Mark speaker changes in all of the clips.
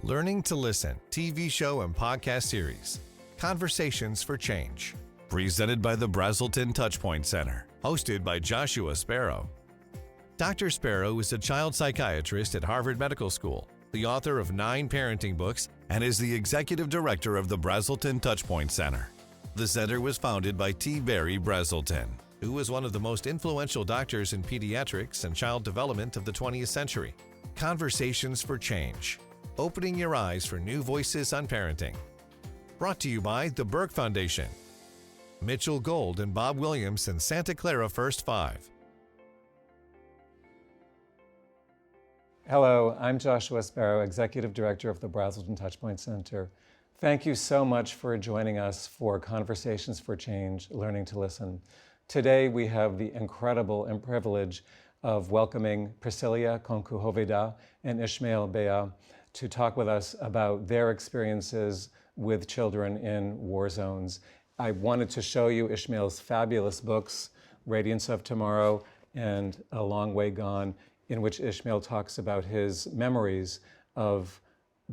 Speaker 1: Learning to Listen TV show and podcast series, Conversations for Change, presented by the Brazelton Touchpoint Center, hosted by Joshua Sparrow. Dr. Sparrow is a child psychiatrist at Harvard Medical School, the author of 9 parenting books, and is the executive director of the Brazelton Touchpoint Center. The center was founded by T. Barry Brazelton, who was one of the most influential doctors in pediatrics and child development of the 20th century. Conversations for Change, opening your eyes for new voices on parenting. Brought to you by the BURKE Foundation, Mitchell Gold and Bob Williams and Santa Clara First 5.
Speaker 2: Hello, I'm Joshua Sparrow, Executive Director of the Brazelton Touchpoint Center. Thank you so much for joining us for Conversations for Change, Learning to Listen. Today we have the incredible privilege of welcoming Priscillia Kounkou-Hoveyda and Ishmael Beah to talk with us about their experiences with children in war zones. I wanted to show you Ishmael's fabulous books, Radiance of Tomorrow and A Long Way Gone, in which Ishmael talks about his memories of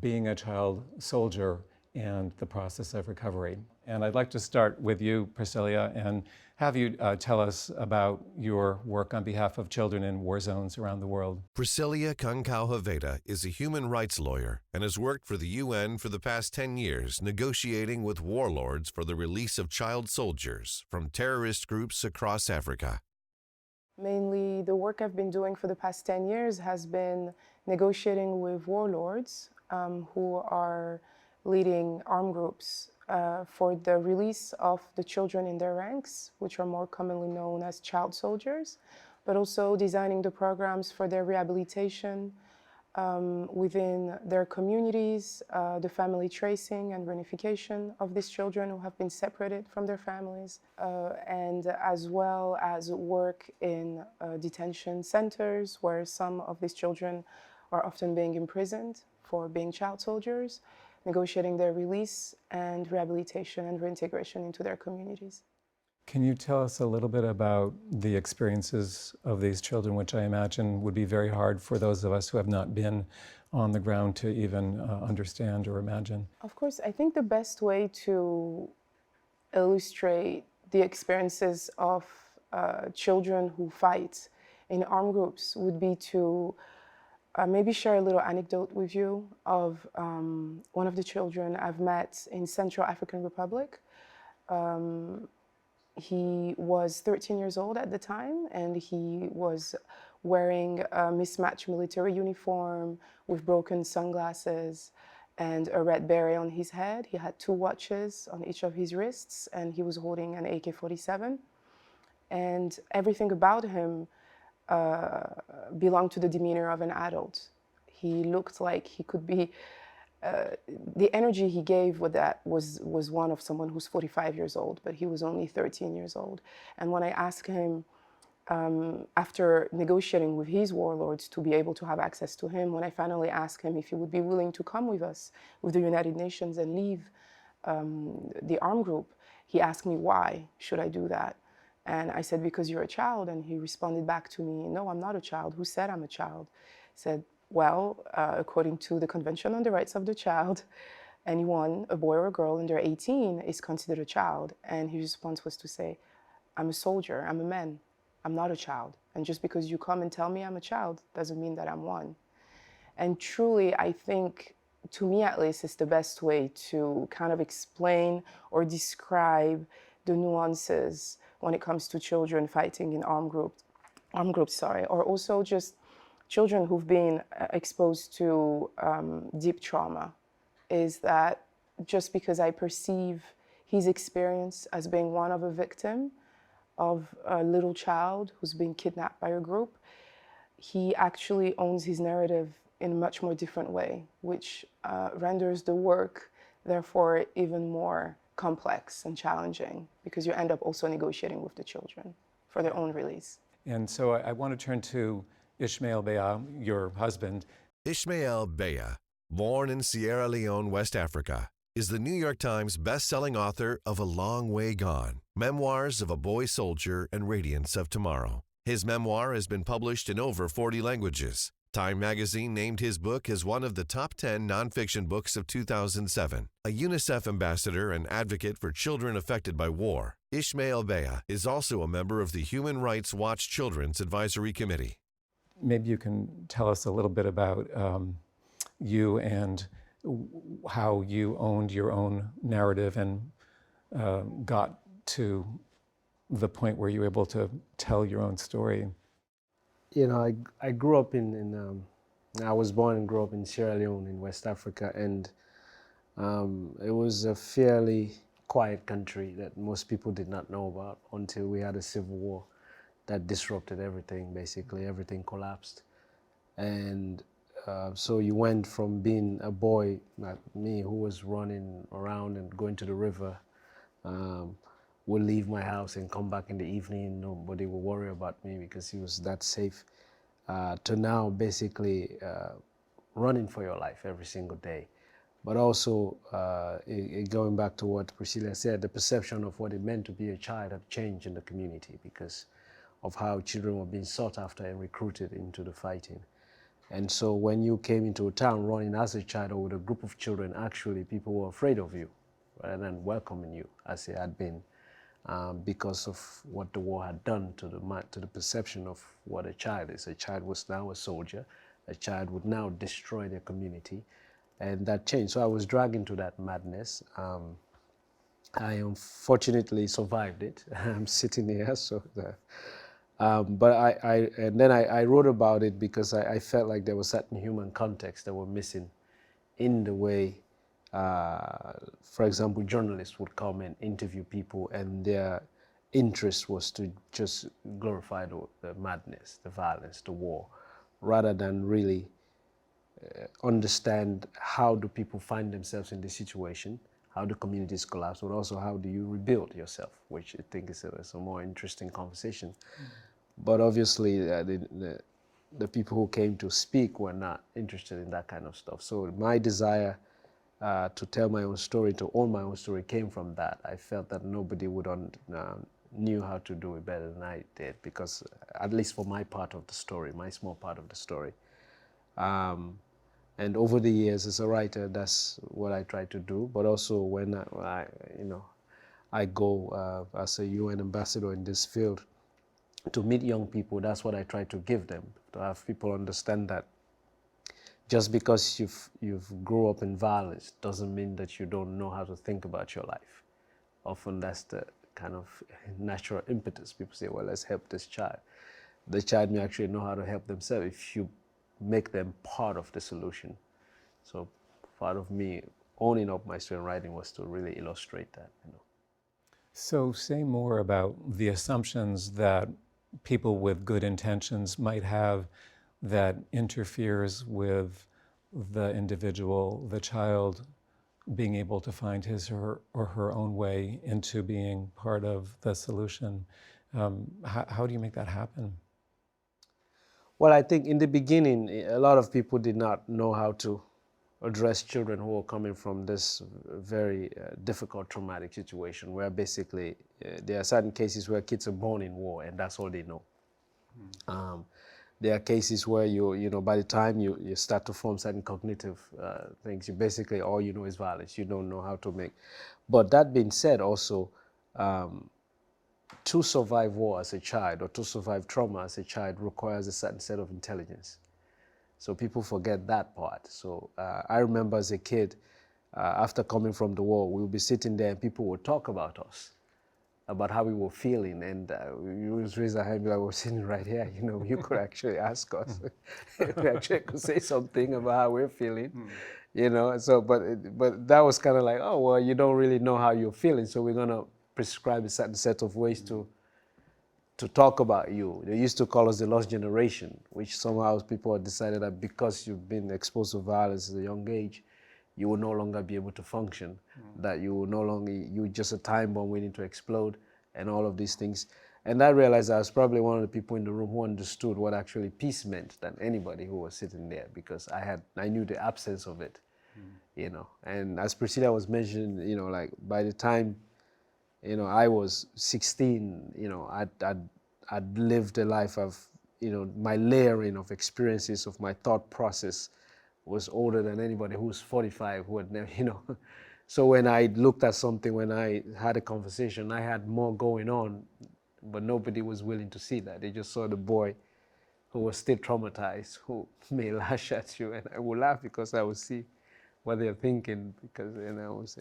Speaker 2: being a child soldier and the process of recovery. And I'd like to start with you, Priscillia, and have you tell us about your work on behalf of children in war zones around the world.
Speaker 1: Priscillia Kounkou-Hoveyda is a human rights lawyer and has worked for the UN for the past 10 years, negotiating with warlords for the release of child soldiers from terrorist groups across Africa.
Speaker 3: Mainly, the work I've been doing for the past 10 years has been negotiating with warlords who are leading armed groups for the release of the children in their ranks, which are more commonly known as child soldiers, but also designing the programs for their rehabilitation within their communities, the family tracing and reunification of these children who have been separated from their families, and as well as work in detention centers where some of these children are often being imprisoned for being child soldiers, negotiating their release and rehabilitation and reintegration into their communities.
Speaker 2: Can you tell us a little bit about the experiences of these children, which I imagine would be very hard for those of us who have not been on the ground to even understand or imagine?
Speaker 3: Of course, I think the best way to illustrate the experiences of children who fight in armed groups would be to maybe share a little anecdote with you of one of the children I've met in Central African Republic. He was 13 years old at the time, and he was wearing a mismatched military uniform with broken sunglasses and a red beret on his head. He had 2 watches on each of his wrists, and he was holding an AK-47. And everything about him belonged to the demeanor of an adult. He looked like he could be, the energy he gave with that was one of someone who's 45 years old, but he was only 13 years old. And when I asked him, after negotiating with his warlords to be able to have access to him, when I finally asked him if he would be willing to come with us, with the United Nations and leave the armed group, he asked me, why should I do that? And I said, because you're a child. And he responded back to me, no, I'm not a child. Who said I'm a child? I said, well, according to the Convention on the Rights of the Child, anyone, a boy or a girl under 18, is considered a child. And his response was to say, I'm a soldier, I'm a man, I'm not a child. And just because you come and tell me I'm a child doesn't mean that I'm one. And truly, I think, to me at least, it's the best way to kind of explain or describe the nuances when it comes to children fighting in armed groups, or also just children who've been exposed to deep trauma, is that just because I perceive his experience as being one of a victim of a little child who's been kidnapped by a group, he actually owns his narrative in a much more different way, which renders the work, therefore, even more complex and challenging, because you end up also negotiating with the children for their own release.
Speaker 2: And so I want to turn to Ishmael Beah, your husband.
Speaker 1: Ishmael Beah, born in Sierra Leone, West Africa, is the New York Times best-selling author of A Long Way Gone, Memoirs of a Boy Soldier and Radiance of Tomorrow. His memoir has been published in over 40 languages. Time magazine named his book as one of the top 10 nonfiction books of 2007. A UNICEF ambassador and advocate for children affected by war, Ishmael Beah is also a member of the Human Rights Watch Children's Advisory Committee.
Speaker 2: Maybe you can tell us a little bit about you and how you owned your own narrative and got to the point where you were able to tell your own story.
Speaker 4: You know, I grew up I was born and grew up in Sierra Leone in West Africa, and it was a fairly quiet country that most people did not know about until we had a civil war that disrupted everything. Basically, everything collapsed. And so you went from being a boy like me who was running around and going to the river, would leave my house and come back in the evening. Nobody would worry about me because he was that safe, to now basically running for your life every single day. But also, going back to what Priscilla said, the perception of what it meant to be a child had changed in the community because of how children were being sought after and recruited into the fighting. And so when you came into a town running as a child or with a group of children, actually people were afraid of you rather than welcoming you as they had been, because of what the war had done to the perception of what a child is. A child was now a soldier. A child would now destroy their community. And that changed. So I was dragged into that madness. I unfortunately survived it. I'm sitting here, so but I wrote about it because I felt like there was certain human context that were missing in the way, for example, journalists would come and interview people and their interest was to just glorify the madness, the violence, the war, rather than really understand how do people find themselves in this situation, how do communities collapse, but also how do you rebuild yourself, which I think is a more interesting conversation. But obviously the people who came to speak were not interested in that kind of stuff. So my desire to tell my own story, to own my own story, came from that. I felt that nobody would knew how to do it better than I did, because at least for my part of the story, my small part of the story. And over the years as a writer, that's what I try to do. But also when I go as a UN ambassador in this field to meet young people, that's what I try to give them, to have people understand that just because you've grew up in violence doesn't mean that you don't know how to think about your life. Often that's the kind of natural impetus. People say, well, let's help this child. The child may actually know how to help themselves if you make them part of the solution. So part of me owning up my story and writing was to really illustrate that.
Speaker 2: So say more about the assumptions that people with good intentions might have that interferes with the individual, the child, being able to find his or her own way into being part of the solution. How do you make that happen?
Speaker 4: Well, I think in the beginning, a lot of people did not know how to address children who were coming from this very difficult, traumatic situation where basically there are certain cases where kids are born in war and that's all they know. There are cases where by the time you start to form certain cognitive things, you basically all you know is violence. You don't know how to make. But that being said, also, to survive war as a child or to survive trauma as a child requires a certain set of intelligence. So people forget that part. So I remember as a kid, after coming from the war, we would be sitting there and people would talk about us, about how we were feeling, and we would raise our hand like, we're sitting right here, you could actually ask us. We actually could say something about how we're feeling, so, but that was kind of like, oh, well, you don't really know how you're feeling, so we're gonna prescribe a certain set of ways to talk about you. They used to call us the lost generation, which somehow people have decided that because you've been exposed to violence at a young age, you will no longer be able to function, that you will no longer, you're just a time bomb waiting to explode and all of these things. And I realized I was probably one of the people in the room who understood what actually peace meant than anybody who was sitting there, because I knew the absence of it, And as Priscilla was mentioning, like by the time, I was 16, I'd lived a life of my layering of experiences of my thought process was older than anybody who's 45 who had never, So when I looked at something, when I had a conversation, I had more going on, but nobody was willing to see that. They just saw the boy who was still traumatized, who may lash at you, and I would laugh because I would see what they're thinking, because I was,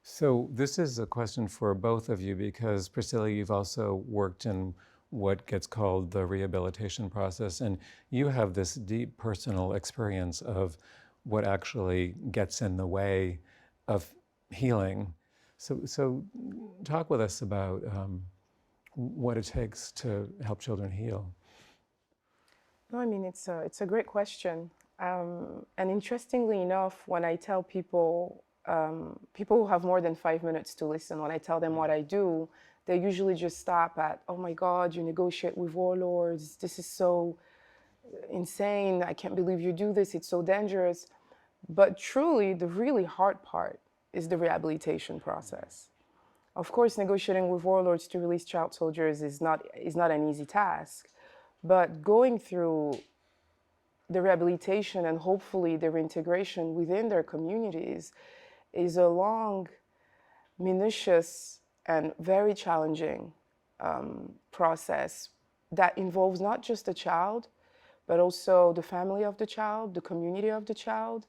Speaker 2: So this is a question for both of you because, Priscilla, you've also worked in what gets called the rehabilitation process, and you have this deep personal experience of what actually gets in the way of healing. So talk with us about what it takes to help children heal.
Speaker 3: No, I mean, it's a great question. And interestingly enough, when I tell people, people who have more than 5 minutes to listen, when I tell them what I do, they usually just stop at, oh my God, you negotiate with warlords. This is so insane. I can't believe you do this. It's so dangerous. But truly, the really hard part is the rehabilitation process. Of course, negotiating with warlords to release child soldiers is not an easy task. But going through the rehabilitation and hopefully the reintegration within their communities is a long, minutious, and very challenging process that involves not just the child, but also the family of the child, the community of the child,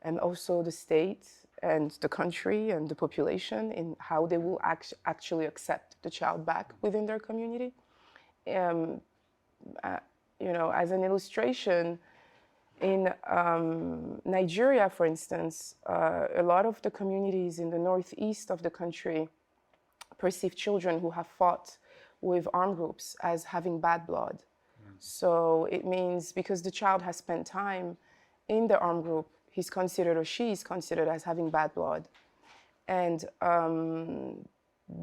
Speaker 3: and also the state and the country and the population in how they will actually accept the child back within their community. As an illustration, in Nigeria, for instance, a lot of the communities in the northeast of the country perceive children who have fought with armed groups as having bad blood. So it means because the child has spent time in the armed group, he's considered or she is considered as having bad blood. And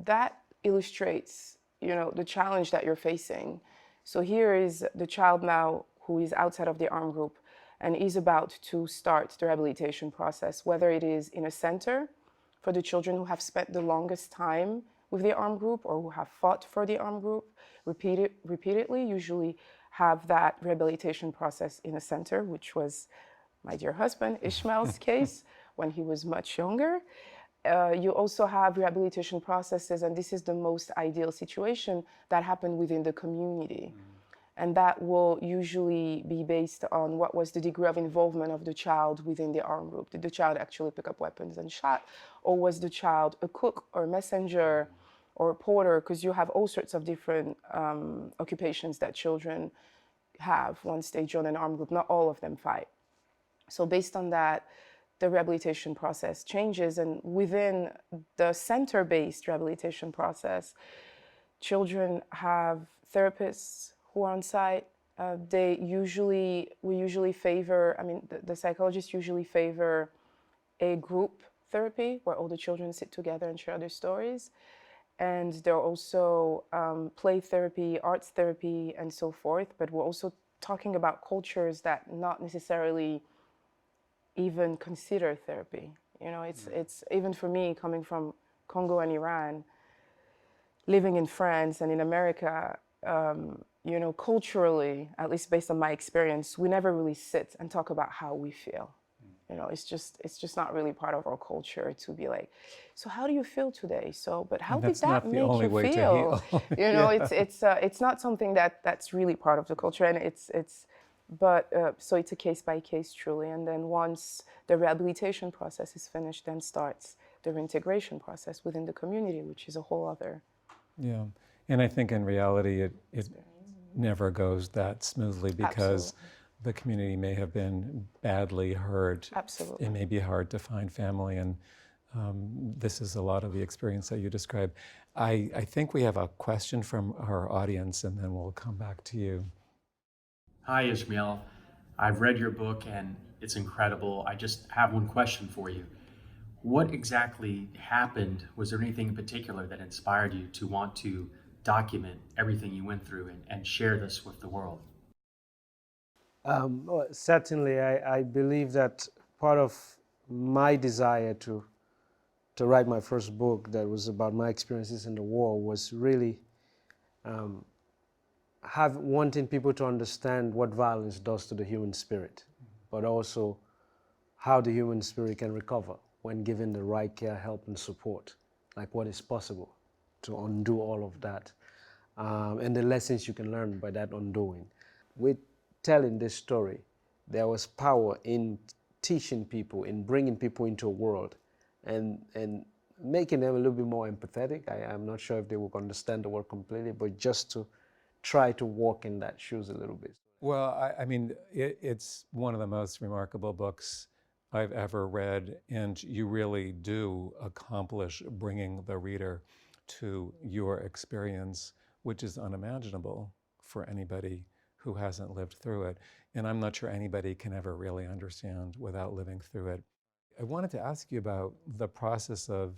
Speaker 3: that illustrates, the challenge that you're facing. So here is the child now who is outside of the armed group and is about to start the rehabilitation process, whether it is in a center for the children who have spent the longest time with the armed group or who have fought for the armed group repeatedly, usually have that rehabilitation process in a center, which was my dear husband Ishmael's case when he was much younger. You also have rehabilitation processes, and this is the most ideal situation, that happen within the community. And that will usually be based on what was the degree of involvement of the child within the armed group. Did the child actually pick up weapons and shot? Or was the child a cook or a messenger or a porter? Because you have all sorts of different occupations that children have once they join an armed group. Not all of them fight. So based on that, the rehabilitation process changes. And within the center-based rehabilitation process, children have therapists who are on site. We usually favor, the psychologists usually favor a group therapy where all the children sit together and share their stories. And there are also play therapy, arts therapy, and so forth. But we're also talking about cultures that not necessarily even consider therapy. It's even for me, coming from Congo and Iran, living in France and in America, culturally, at least based on my experience, we never really sit and talk about how we feel. It's just not really part of our culture to be like, so how do you feel today? But how did that make you feel? It's not something that's really part of the culture, and so it's a case by case truly. And then once the rehabilitation process is finished, then starts the reintegration process within the community, which is a whole other.
Speaker 2: Yeah, and I think in reality it never goes that smoothly because
Speaker 3: Absolutely.
Speaker 2: The community may have been badly hurt.
Speaker 3: Absolutely.
Speaker 2: It may be hard to find family, and this is a lot of the experience that you described. I think we have a question from our audience, and then we'll come back to you.
Speaker 5: Hi, Ishmael. I've read your book and it's incredible. I just have one question for you. What exactly happened? Was there anything in particular that inspired you to want to document everything you went through and share this with the world?
Speaker 4: Certainly, I believe that part of my desire to write my first book that was about my experiences in the war was really wanting people to understand what violence does to the human spirit, but also how the human spirit can recover when given the right care, help, and support, like what is possible to undo all of that, and the lessons you can learn by that undoing. With telling this story, there was power in teaching people, in bringing people into a world, and making them a little bit more empathetic. I'm not sure if they will understand the word completely, but just to try to walk in that shoes a little bit.
Speaker 2: Well, I mean, it's one of the most remarkable books I've ever read, and you really do accomplish bringing the reader to your experience, which is unimaginable for anybody who hasn't lived through it. And I'm not sure anybody can ever really understand without living through it. I wanted to ask you about the process of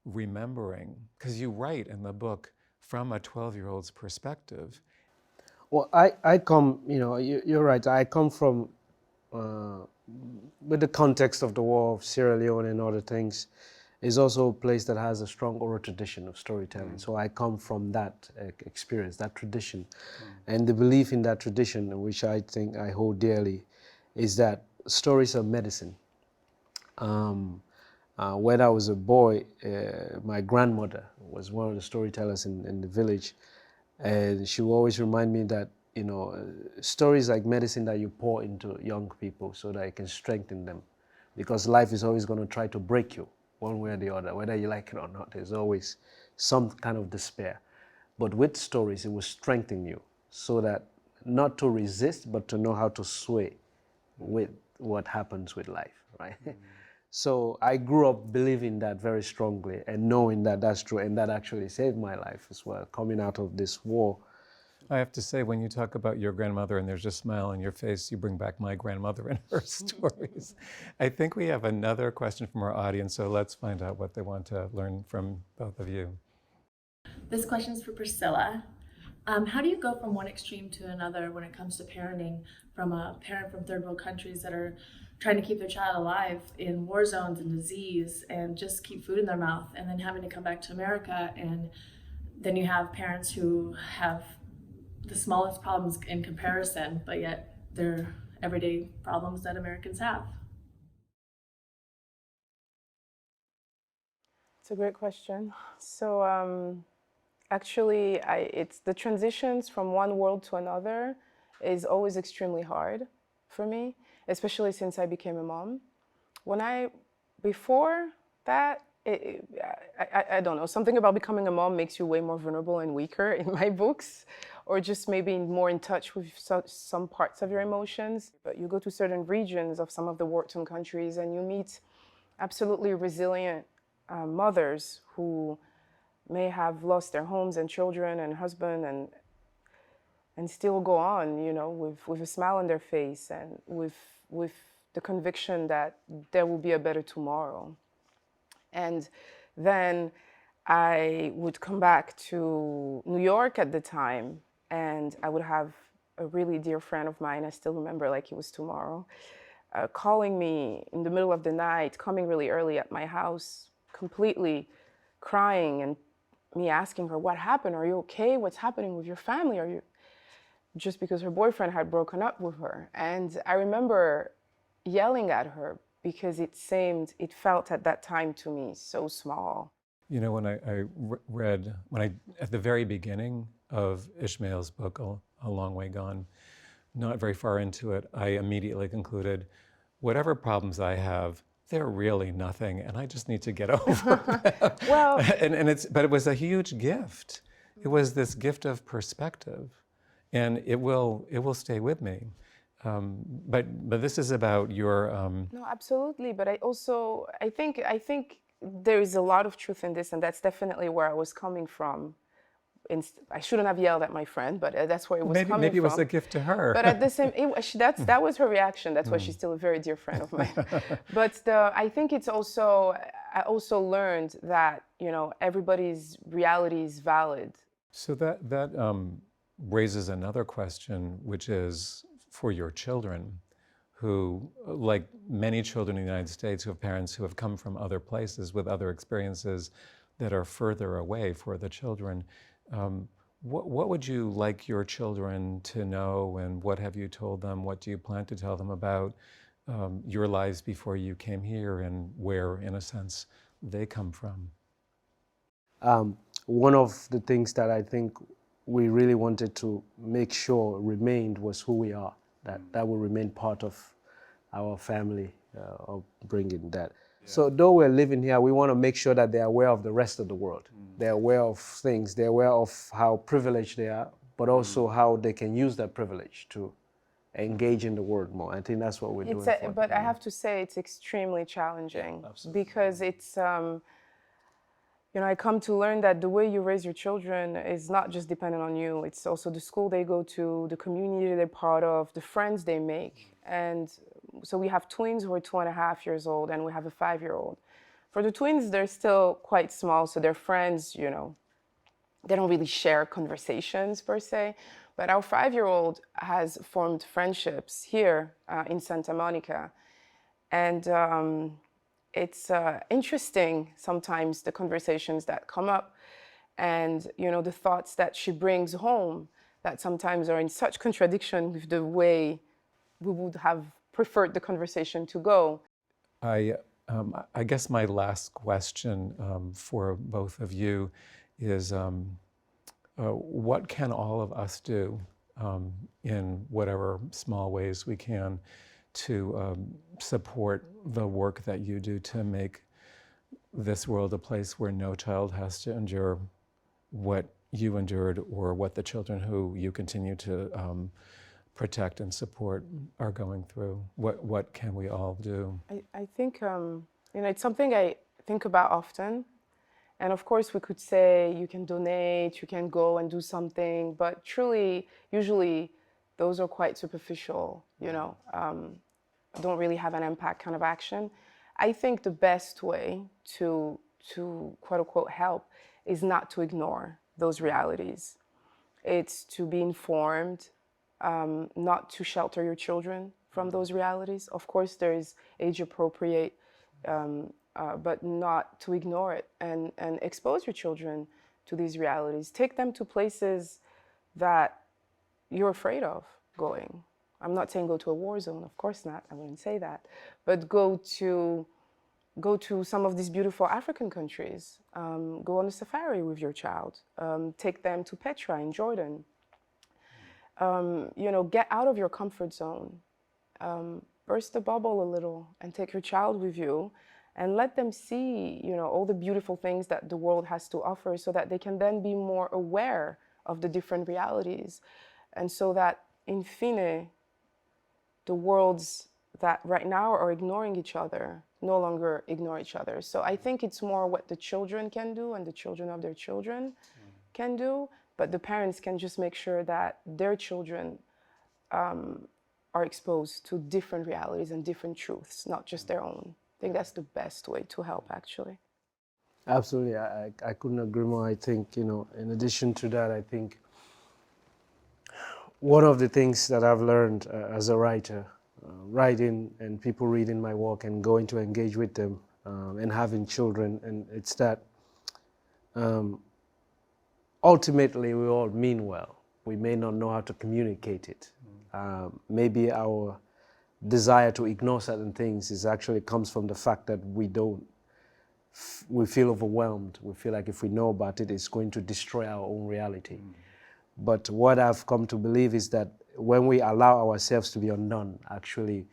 Speaker 2: remembering, because you write in the book from a 12-year-old's perspective.
Speaker 4: Well, I come, you're right, I come from, with the context of the war of Sierra Leone and other things, is also a place that has a strong oral tradition of storytelling. So I come from that experience, that tradition. And the belief in that tradition, which I think I hold dearly, is that stories are medicine. When I was a boy, my grandmother was one of the storytellers in the village, and she would always remind me that, stories like medicine that you pour into young people so that it can strengthen them, because life is always going to try to break you one way or the other, whether you like it or not. There's always some kind of despair. But with stories, it will strengthen you so that not to resist, but to know how to sway with what happens with life, right? So I grew up believing that very strongly and knowing that that's true, and that actually saved my life as well, coming out of this war.
Speaker 2: I have to say, when you talk about your grandmother and there's a smile on your face, you bring back my grandmother and her stories. I think we have another question from our audience, so let's find out what they want to learn from both of you.
Speaker 6: This question is for Priscilla. How do you go from one extreme to another when it comes to parenting, from a parent from third world countries that are trying to keep their child alive in war zones and disease and just keep food in their mouth, and then having to come back to America, and then you have parents who have the smallest problems in comparison, but yet they're everyday problems that Americans have?
Speaker 3: It's a great question. So actually, it's the transitions from one world to another is always extremely hard for me, especially since I became a mom. Before that, I don't know, something about becoming a mom makes you way more vulnerable and weaker in my books, or just maybe more in touch with some parts of your emotions. But you go to certain regions of some of the war-torn countries and you meet absolutely resilient mothers who may have lost their homes and children and husband and still go on, with a smile on their face and with the conviction that there will be a better tomorrow. And then I would come back to New York at the time, and I would have a really dear friend of mine, I still remember like it was tomorrow, calling me in the middle of the night, coming really early at my house, completely crying, and me asking her, what happened? Are you okay? What's happening with your family? Are you... Just because her boyfriend had broken up with her. And I remember yelling at her because it felt at that time to me so small.
Speaker 2: You know, when I read, at the very beginning of Ishmael's book, A Long Way Gone, not very far into it, I immediately concluded, whatever problems I have, they're really nothing, and I just need to get over them.
Speaker 3: Well,
Speaker 2: but it was a huge gift. It was this gift of perspective, and it will stay with me. But this is about your.
Speaker 3: No, absolutely. But I think there is a lot of truth in this, and that's definitely where I was coming from. I shouldn't have yelled at my friend, but that's where it was coming from.
Speaker 2: Maybe it was a gift to her.
Speaker 3: But at the same, that was her reaction. That's why she's still a very dear friend of mine. But I think I also learned that everybody's reality is valid.
Speaker 2: So that raises another question, which is for your children, who, like many children in the United States, who have parents who have come from other places with other experiences that are further away for the children. What would you like your children to know, and what have you told them? What do you plan to tell them about your lives before you came here, and where, in a sense, they come from?
Speaker 4: One of the things that I think we really wanted to make sure remained was who we are, that will remain part of our family upbringing. That. Yeah. So though we're living here, we want to make sure that they're aware of the rest of the world. They're aware of things, they're aware of how privileged they are, but also how they can use that privilege to engage in the world more. I think that's what we're doing.
Speaker 3: But I have to say it's extremely challenging, because it's, you know, I come to learn that the way you raise your children is not just dependent on you. It's also the school they go to, the community they're part of, the friends they make. And so we have twins who are 2.5 years old, and we have a 5-year-old. For the twins, they're still quite small, so their friends, you know, they don't really share conversations per se. But our 5-year-old has formed friendships here in Santa Monica. And it's interesting sometimes, the conversations that come up, and you know, the thoughts that she brings home that sometimes are in such contradiction with the way we would have preferred the conversation to go.
Speaker 2: I guess my last question for both of you is, what can all of us do in whatever small ways we can to support the work that you do to make this world a place where no child has to endure what you endured, or what the children who you continue to protect and support are going through? What can we all do?
Speaker 3: I think, you know, it's something I think about often. And of course, we could say you can donate, you can go and do something, but truly, usually, those are quite superficial, you know, don't really have an impact kind of action. I think the best way to quote unquote help is not to ignore those realities. It's to be informed, not to shelter your children from those realities. Of course, there is age appropriate, but not to ignore it, and expose your children to these realities. Take them to places that you're afraid of going. I'm not saying go to a war zone, of course not, I wouldn't say that, but go to some of these beautiful African countries. Go on a safari with your child. Take them to Petra in Jordan. You know, get out of your comfort zone. Burst the bubble a little and take your child with you, and let them see, you know, all the beautiful things that the world has to offer, so that they can then be more aware of the different realities. And so that, in fine, the worlds that right now are ignoring each other no longer ignore each other. So I think it's more what the children can do, and the children of their children can do, but the parents can just make sure that their children are exposed to different realities and different truths, not just their own. I think that's the best way to help, actually.
Speaker 4: Absolutely, I couldn't agree more. I think, you know, in addition to that, I think one of the things that I've learned as a writer, writing and people reading my work and going to engage with them, and having children, and it's that ultimately we all mean well. We may not know how to communicate it. Maybe our desire to ignore certain things is actually comes from the fact that we feel overwhelmed. We feel like if we know about it, it's going to destroy our own reality. But what I've come to believe is that when we allow ourselves to be undone, actually,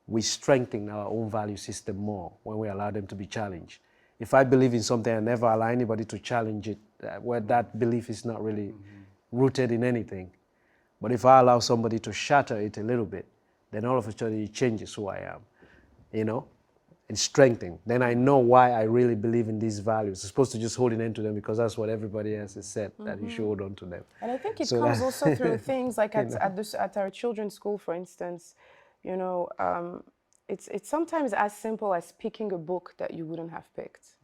Speaker 4: we strengthen our own value system more when we allow them to be challenged. If I believe in something and never allow anybody to challenge it, where that belief is not really rooted in anything. But if I allow somebody to shatter it a little bit, then all of a sudden it changes who I am, you know? It's strengthening. Then I know why I really believe in these values. I'm supposed to just hold on to them because that's what everybody else has said, that you should hold on to them.
Speaker 3: And I think it comes also through things like at our children's school, for instance, you know, it's sometimes as simple as picking a book that you wouldn't have picked.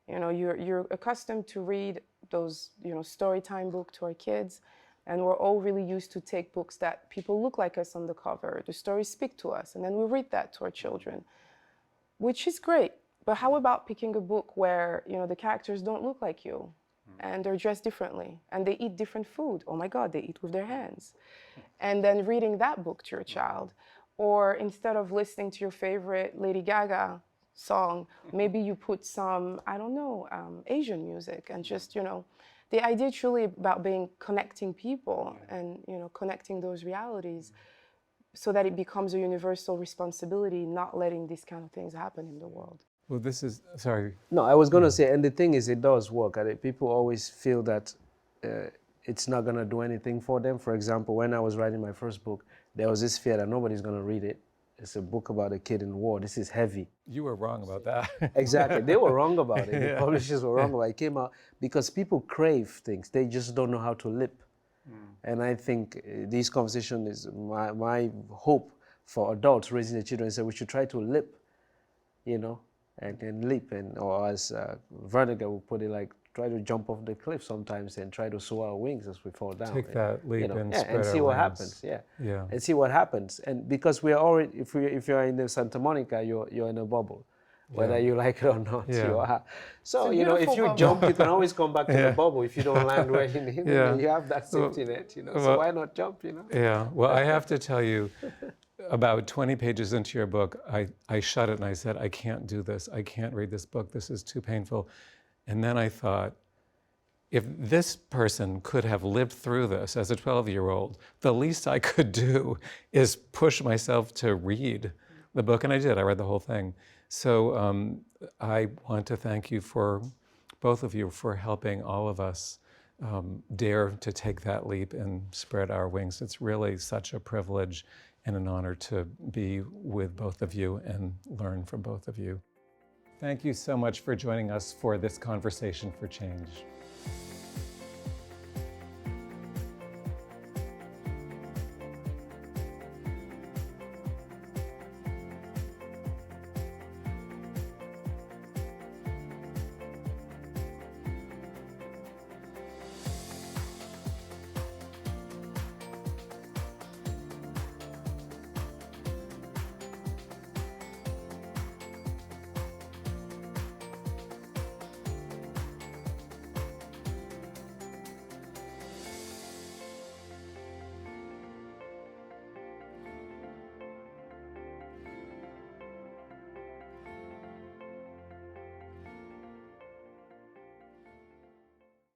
Speaker 3: You know, you're accustomed to read those, you know, story time book to our kids, and we're all really used to take books that people look like us on the cover. The stories speak to us, and then we read that to our children, which is great. But how about picking a book where, you know, the characters don't look like you? and they're dressed differently, and they eat different food. Oh my God, they eat with their hands. And then reading that book to your child, or instead of listening to your favorite Lady Gaga song, maybe you put some, I don't know, Asian music, and just, you know, the idea truly about connecting people and, you know, connecting those realities so that it becomes a universal responsibility, not letting these kind of things happen in the world.
Speaker 2: Well, this is, sorry.
Speaker 4: No, I was going to say, and the thing is, it does work. People always feel that it's not going to do anything for them. For example, when I was writing my first book, there was this fear that nobody's going to read it. It's a book about a kid in war. This is heavy.
Speaker 2: You were wrong about that.
Speaker 4: Exactly. They were wrong about it. The publishers were wrong about it. It came out because people crave things. They just don't know how to lip. And I think this conversation is my hope for adults raising their children. So we should try to lip, you know, and leap. Or as Verniger would put it, like, try to jump off the cliff sometimes and try to sow our wings as we fall down.
Speaker 2: Take that leap, you know, and spread
Speaker 4: and see
Speaker 2: our
Speaker 4: what
Speaker 2: wings.
Speaker 4: happens.
Speaker 2: Yeah.
Speaker 4: And see what happens. And because we are already, if you're in the Santa Monica, you're in a bubble, whether you like it or not. You are. So you know, if you jump, you can always come back to the bubble. If you don't land where you need, you have that safety net. You know, so why not jump? You know.
Speaker 2: Yeah. Well, I have to tell you, about 20 pages into your book, I shut it and I said, I can't do this. I can't read this book. This is too painful. And then I thought, if this person could have lived through this as a 12-year-old, the least I could do is push myself to read the book. And I did. I read the whole thing. So I want to thank you for, both of you, for helping all of us dare to take that leap and spread our wings. It's really such a privilege and an honor to be with both of you and learn from both of you. Thank you so much for joining us for this Conversation for Change.